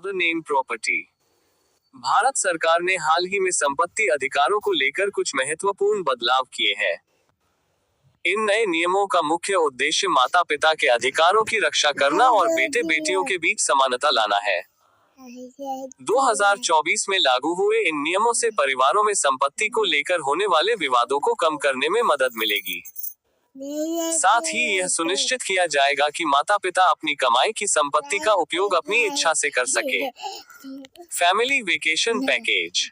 Father name property. Bharat सरकार ने हाल ही में संपत्ति अधिकारों को लेकर कुछ महत्वपूर्ण बदलाव किए हैं। इन नए नियमों का मुख्य उद्देश्य माता पिता के अधिकारों की रक्षा करना और बेटे बेटियों के बीच समानता लाना है। 2024 में लागू हुए इन नियमों से परिवारों में संपत्ति को लेकर होने वाले विवादों को कम करने में मदद मिलेगी। साथ ही यह सुनिश्चित किया जाएगा कि माता पिता अपनी कमाई की संपत्ति का उपयोग अपनी इच्छा से कर सके। Family vacation package.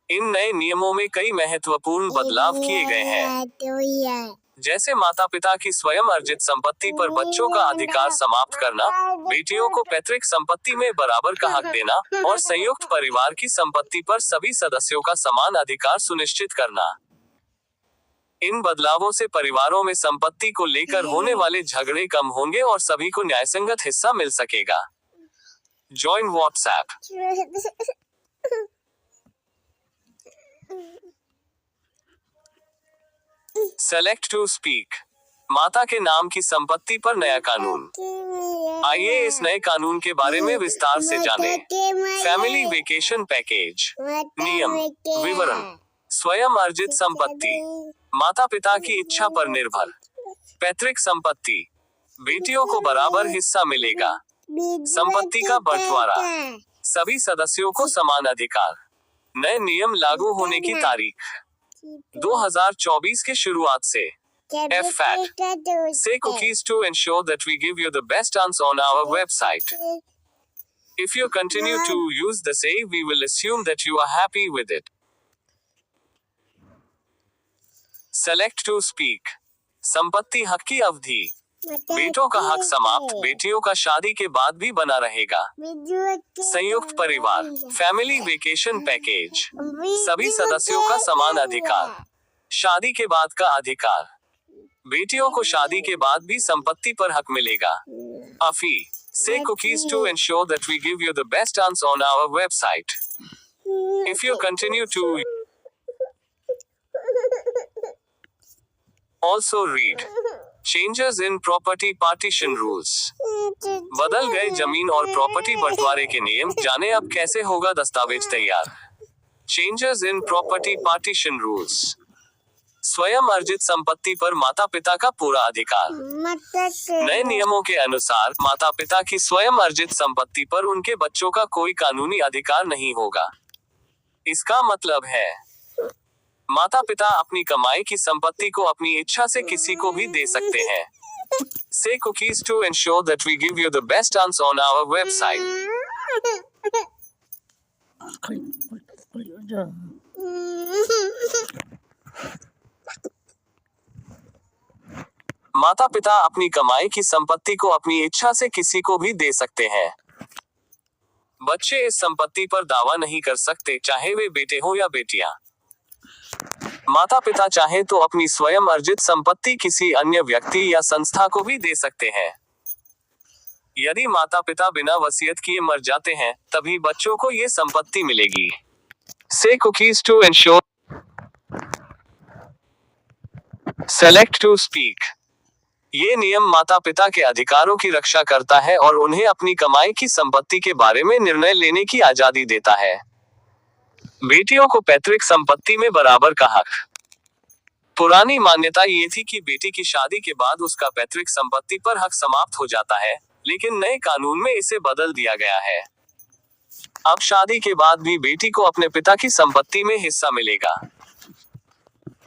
इन नए नियमों में कई महत्वपूर्ण बदलाव किए गए हैं, जैसे माता पिता की स्वयं अर्जित संपत्ति पर बच्चों का अधिकार समाप्त करना, बेटियों को पैतृक संपत्ति में बराबर का हक देना और संयुक्त परिवार की संपत्ति पर सभी सदस्यों का समान अधिकार सुनिश्चित करना। इन बदलावों से परिवारों में संपत्ति को लेकर होने वाले झगड़े कम होंगे और सभी को न्यायसंगत हिस्सा मिल सकेगा। Join WhatsApp. Select to speak. माता के नाम की संपत्ति पर नया कानून। आइए इस नए कानून के बारे में विस्तार से जानें। Family vacation package. नियम विवरण। स्वयं अर्जित संपत्ति, माता पिता की इच्छा पर निर्भर। पैतृक संपत्ति, बेटियों को बराबर हिस्सा मिलेगा। संपत्ति का बंटवारा, सभी सदस्यों को समान अधिकार। नए नियम लागू होने की तारीख 2024 की शुरुआत से। FAT say cookies to ensure that we give you the best answer on our website. If you continue to use the say, we will assume that you are happy with it. Select to speak. संपत्ति हक की अवधि। बेटों का हक समाप्त, बेटियों का शादी के बाद भी बना रहेगा। संयुक्त परिवार, फैमिली वेकेशन पैकेज, सभी सदस्यों का समान अधिकार। शादी के बाद का अधिकार, बेटियों को शादी के बाद भी संपत्ति पर हक मिलेगा। अफी से cookies to ensure that we give you the best answer on our website. If you continue to also read changes in property partition rules. बदल गए जमीन और प्रॉपर्टी बंटवारे के नियम, जाने अब कैसे होगा दस्तावेज तैयार। Changes in property partition rules. स्वयं अर्जित संपत्ति पर माता पिता का पूरा अधिकार। नए नियमों के अनुसार माता पिता की स्वयं अर्जित संपत्ति पर उनके बच्चों का कोई कानूनी अधिकार नहीं होगा। इसका मतलब है माता पिता अपनी कमाई की संपत्ति को अपनी इच्छा से किसी को भी दे सकते हैं। Say cookies to ensure that we give you the best answer on our website. माता पिता अपनी कमाई की संपत्ति को अपनी इच्छा से किसी को भी दे सकते हैं। बच्चे इस संपत्ति पर दावा नहीं कर सकते, चाहे वे बेटे हो या बेटियां। माता पिता चाहे तो अपनी स्वयं अर्जित संपत्ति किसी अन्य व्यक्ति या संस्था को भी दे सकते हैं। यदि माता पिता बिना वसीयत किए मर जाते हैं, तभी बच्चों को ये संपत्ति मिलेगी। Say cookies to ensure. Select to speak. ये नियम माता पिता के अधिकारों की रक्षा करता है और उन्हें अपनी कमाई की संपत्ति के बारे में निर्णय लेने की आजादी देता है। बेटियों को पैतृक संपत्ति में बराबर का हक। पुरानी मान्यता ये थी कि बेटी की शादी के बाद उसका पैतृक संपत्ति पर हक समाप्त हो जाता है, लेकिन नए कानून में इसे बदल दिया गया है। अब शादी के बाद भी बेटी को अपने पिता की संपत्ति में हिस्सा मिलेगा।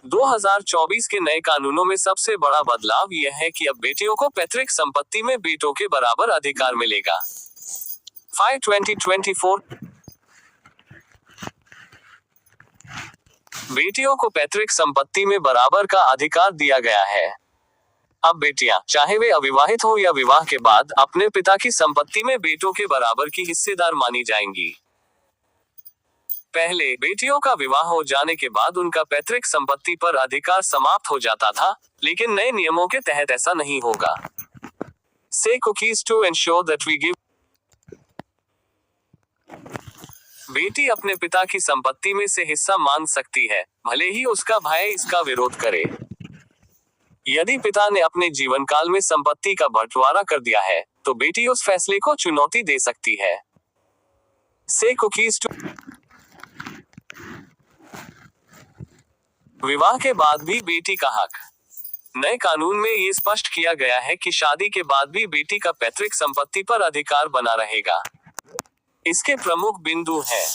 2024 के नए कानूनों में सबसे बड़ा बदलाव यह है कि अब बेटियों को पैतृक संपत्ति में बेटों के बराबर अधिकार मिलेगा। 5/2024 बेटियों को पैतृक संपत्ति में बराबर का अधिकार दिया गया है। अब बेटियां, चाहे वे अविवाहित हो या विवाह के बाद, अपने पिता की संपत्ति में बेटों के बराबर की हिस्सेदार मानी जाएंगी। पहले बेटियों का विवाह हो जाने के बाद उनका पैतृक संपत्ति पर अधिकार समाप्त हो जाता था, लेकिन नए नियमों के तहत ऐसा नहीं होगा। Say cookies to ensure that we give. बेटी अपने पिता की संपत्ति में से हिस्सा मांग सकती है, भले ही उसका भाई इसका विरोध करे। यदि पिता ने अपने जीवन काल में संपत्ति का बंटवारा कर दिया है, तो बेटी उस फैसले को चुनौती दे सकती है। से कुकीज टू विवाह के बाद भी बेटी का हक। नए कानून में ये स्पष्ट किया गया है कि शादी के बाद भी बेटी का पैतृक संपत्ति पर अधिकार बना रहेगा। इसके प्रमुख बिंदु हैं: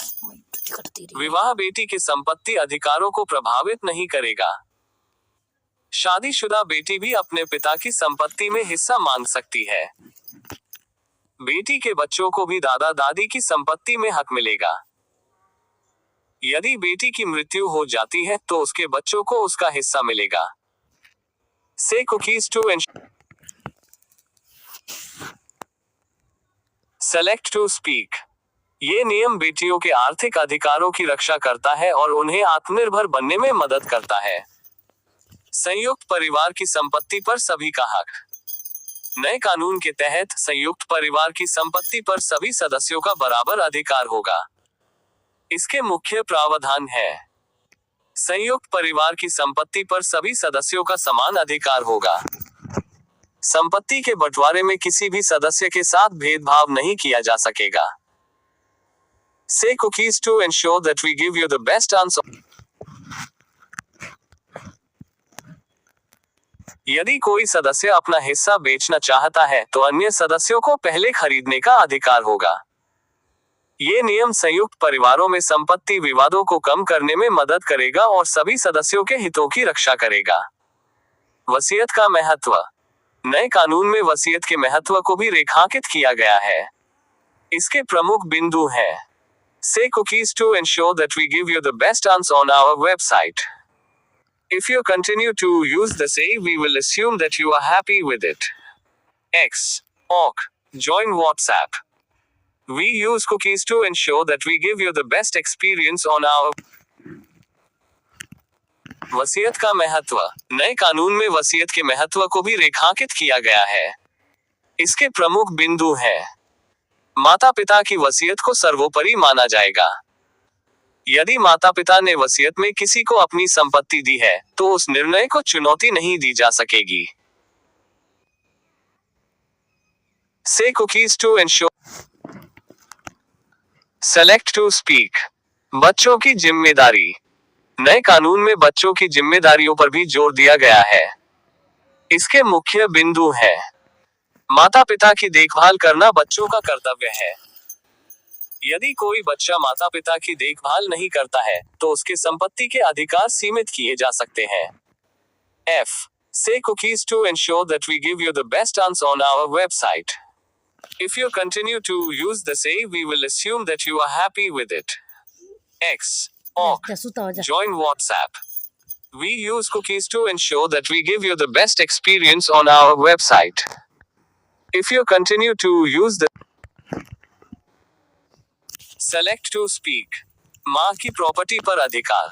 विवाह बेटी के संपत्ति अधिकारों को प्रभावित नहीं करेगा। शादीशुदा बेटी भी अपने पिता की संपत्ति में हिस्सा मांग सकती है। बेटी के बच्चों को भी दादा दादी की संपत्ति में हक मिलेगा। यदि बेटी की मृत्यु हो जाती है तो उसके बच्चों को उसका हिस्सा मिलेगा। से cookies to select to speak. ये नियम बेटियों के आर्थिक अधिकारों की रक्षा करता है और उन्हें आत्मनिर्भर बनने में मदद करता है। संयुक्त परिवार की संपत्ति पर सभी का हक। नए कानून के तहत संयुक्त परिवार की संपत्ति पर सभी सदस्यों का बराबर अधिकार होगा। इसके मुख्य प्रावधान है: संयुक्त परिवार की संपत्ति पर सभी सदस्यों का समान अधिकार होगा। संपत्ति के बंटवारे में किसी भी सदस्य के साथ भेदभाव नहीं किया जा सकेगा। Say cookies to ensure that we give you the best answer. यदि कोई सदस्य अपना हिस्सा बेचना चाहता है तो अन्य सदस्यों को पहले खरीदने का अधिकार होगा। ये नियम संयुक्त परिवारों में संपत्ति विवादों को कम करने में मदद करेगा और सभी सदस्यों के हितों की रक्षा करेगा। वसीयत का महत्व। नए कानून में वसीयत के महत्व को भी रेखांकित किया गया है। इसके प्रमुख बिंदु हैं: Say cookies to ensure that we give you the best answer on our website. If you continue to use the say, we will assume that you are happy with it. X. Ok. Join WhatsApp. We use cookies to ensure that we give you the best experience on our वसीयत का महत्व। नए कानून में वसीयत के महत्व को भी रेखांकित किया गया है। इसके प्रमुख बिंदु हैं: माता पिता की वसीयत को सर्वोपरि माना जाएगा। यदि माता पिता ने वसीयत में किसी को अपनी संपत्ति दी है तो उस निर्णय को चुनौती नहीं दी जा सकेगी। से cookies to ensure select to speak. बच्चों की जिम्मेदारी। नए कानून में बच्चों की जिम्मेदारियों पर भी जोर दिया गया है। इसके मुख्य बिंदु हैं: माता पिता की देखभाल करना बच्चों का कर्तव्य है। यदि कोई बच्चा माता पिता की देखभाल नहीं करता है तो उसके संपत्ति के अधिकार सीमित किए जा सकते हैं। F. Say cookies to ensure that we give you the best answer on our website. If you continue to use the say, we will assume that you are happy with it. X. Ok. Join WhatsApp. We use cookies to ensure that we give you the best experience on our website. If you continue to use the Select to speak. मां की property पर अधिकार।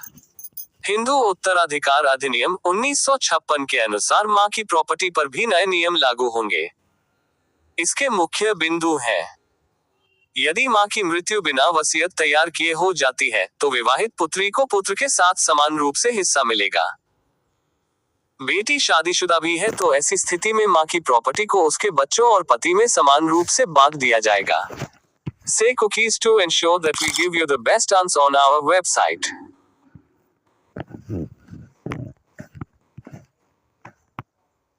हिंदू उत्तराधिकार अधिनियम 1956 के अनुसार मां की प्रॉपर्टी पर भी नए नियम लागू होंगे। इसके मुख्य बिंदु हैं: यदि मां की मृत्यु बिना वसीयत तैयार किए हो जाती है तो विवाहित पुत्री को पुत्र के साथ समान रूप से हिस्सा मिलेगा। बेटी शादीशुदा भी है तो ऐसी स्थिति में मां की प्रॉपर्टी को उसके बच्चों और पति में समान रूप से बांट दिया जाएगा। Say cookies to ensure that we give you the best answer on our website.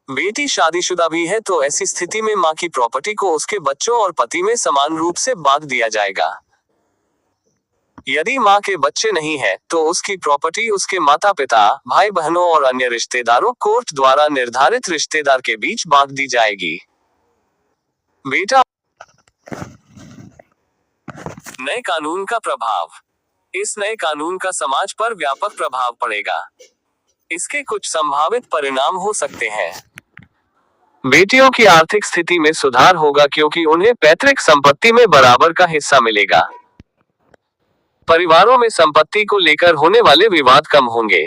बेटी शादीशुदा भी है तो ऐसी स्थिति में मां की प्रॉपर्टी को उसके बच्चों और पति में समान रूप से बांट दिया जाएगा। यदि मां के बच्चे नहीं है तो उसकी प्रॉपर्टी उसके माता पिता, भाई बहनों और अन्य रिश्तेदारों कोर्ट द्वारा निर्धारित रिश्तेदार के बीच बांट दी जाएगी। बेटा। नए कानून का प्रभाव। इस नए कानून का समाज पर व्यापक प्रभाव पड़ेगा। इसके कुछ संभावित परिणाम हो सकते हैं। बेटियों की आर्थिक स्थिति में सुधार होगा क्योंकि उन्हें पैतृक संपत्ति में बराबर का हिस्सा मिलेगा। परिवारों में संपत्ति को लेकर होने वाले विवाद कम होंगे।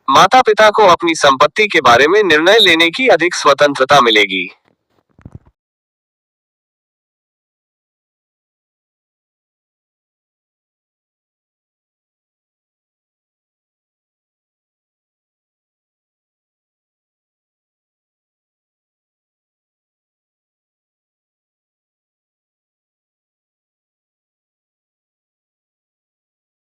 माता पिता को अपनी संपत्ति के बारे में निर्णय लेने की अधिक स्वतंत्रता मिलेगी।